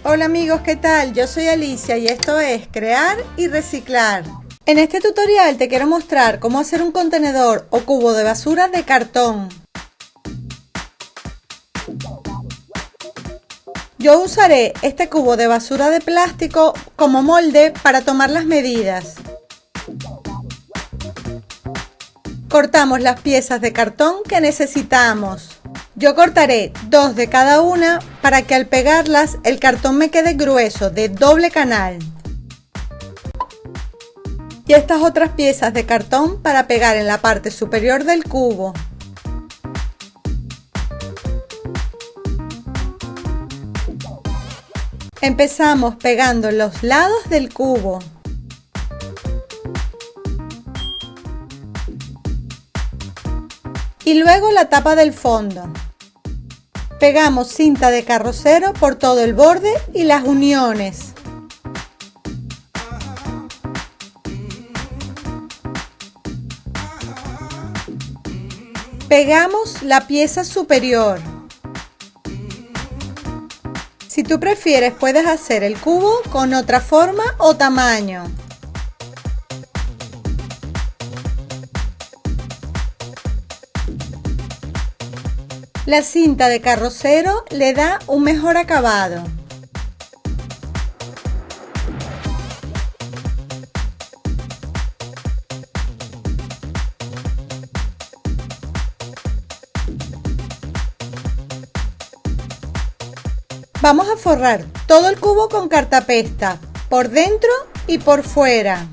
Hola amigos, ¿qué tal? Yo soy Alicia y esto es Crear y Reciclar. En este tutorial te quiero mostrar cómo hacer un contenedor o cubo de basura de cartón. Yo usaré este cubo de basura de plástico como molde para tomar las medidas. Cortamos las piezas de cartón que necesitamos. Yo cortaré 2 de cada una para que al pegarlas el cartón me quede grueso, de doble canal. Y estas otras piezas de cartón para pegar en la parte superior del cubo. Empezamos pegando los lados del cubo. Y luego la tapa del fondo. Pegamos cinta de carrocero por todo el borde y las uniones. Pegamos la pieza superior. Si tú prefieres, puedes hacer el cubo con otra forma o tamaño. La cinta de carrocero le da un mejor acabado. Vamos a forrar todo el cubo con cartapesta, por dentro y por fuera.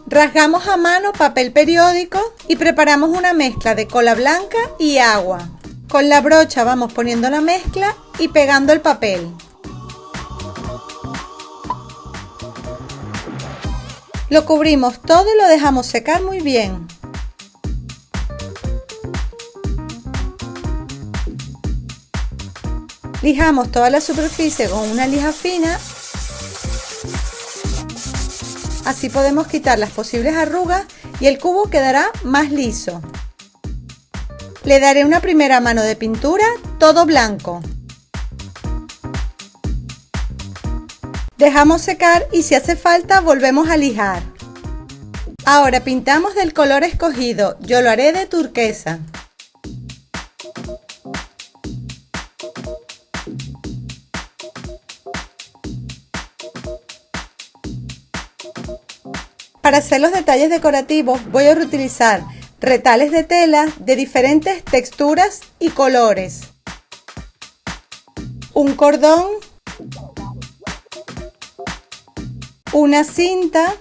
Rasgamos a mano papel periódico y preparamos una mezcla de cola blanca y agua. Con la brocha vamos poniendo la mezcla y pegando el papel. Lo cubrimos todo y lo dejamos secar muy bien. Lijamos toda la superficie con una lija fina. Así podemos quitar las posibles arrugas y el cubo quedará más liso. Le daré una primera mano de pintura, todo blanco. Dejamos secar y si hace falta volvemos a lijar. Ahora pintamos del color escogido, yo lo haré de turquesa. Para hacer los detalles decorativos voy a reutilizar retales de tela de diferentes texturas y colores, un cordón, una cinta,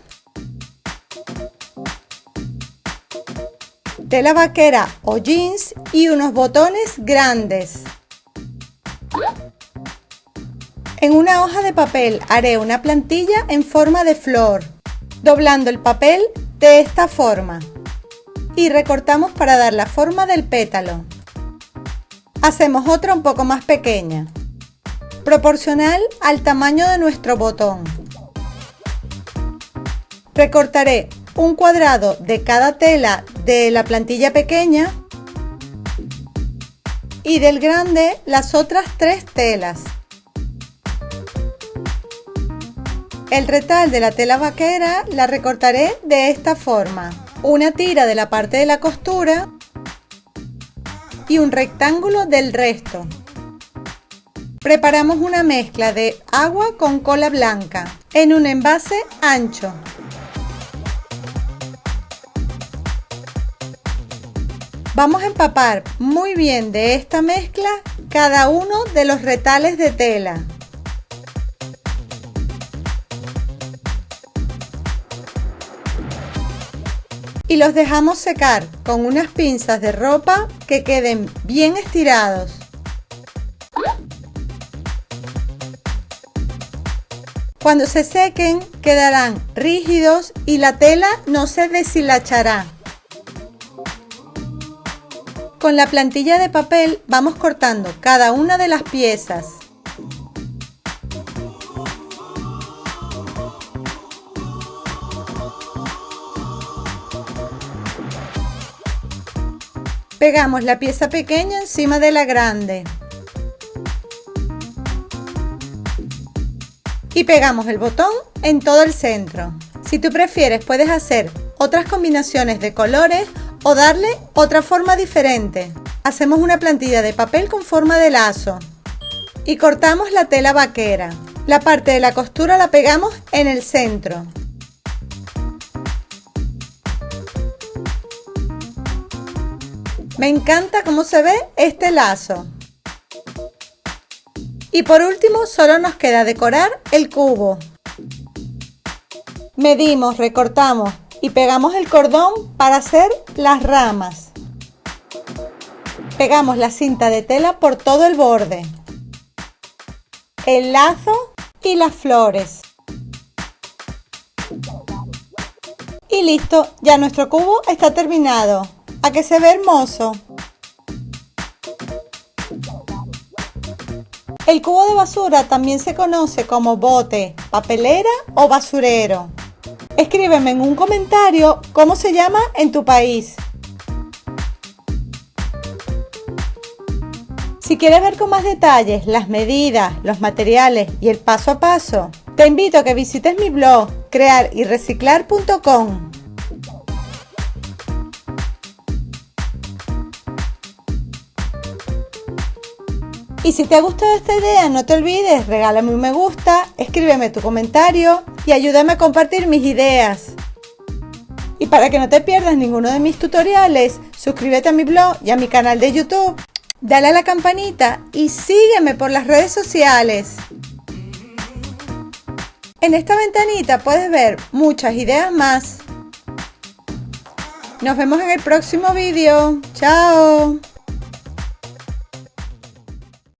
tela vaquera o jeans y unos botones grandes. En una hoja de papel haré una plantilla en forma de flor, doblando el papel de esta forma y recortamos para dar la forma del pétalo. Hacemos otra un poco más pequeña, proporcional al tamaño de nuestro botón. Recortaré un cuadrado de cada tela de la plantilla pequeña y del grande las otras 3 telas. El retal de la tela vaquera la recortaré de esta forma, una tira de la parte de la costura y un rectángulo del resto. Preparamos una mezcla de agua con cola blanca en un envase ancho. Vamos a empapar muy bien de esta mezcla cada uno de los retales de tela. Y los dejamos secar con unas pinzas de ropa que queden bien estirados. Cuando se sequen quedarán rígidos y la tela no se deshilachará. Con la plantilla de papel vamos cortando cada una de las piezas. Pegamos la pieza pequeña encima de la grande. y pegamos el botón en todo el centro. Si tú prefieres, puedes hacer otras combinaciones de colores o darle otra forma diferente. Hacemos una plantilla de papel con forma de lazo y cortamos la tela vaquera. La parte de la costura la pegamos en el centro. Me encanta cómo se ve este lazo. Y por último solo nos queda decorar el cubo. Medimos, recortamos y pegamos el cordón para hacer las ramas. Pegamos la cinta de tela por todo el borde, el lazo y las flores. Y listo, ya nuestro cubo está terminado. ¿A que se ve hermoso? El cubo de basura también se conoce como bote, papelera o basurero. Escríbeme en un comentario cómo se llama en tu país. Si quieres ver con más detalles las medidas, los materiales y el paso a paso, te invito a que visites mi blog crearyreciclar.com. Y si te ha gustado esta idea, no te olvides, regálame un me gusta, escríbeme tu comentario y ayúdame a compartir mis ideas. Y para que no te pierdas ninguno de mis tutoriales, suscríbete a mi blog y a mi canal de YouTube, dale a la campanita y sígueme por las redes sociales. En esta ventanita puedes ver muchas ideas más. Nos vemos en el próximo vídeo. ¡Chao!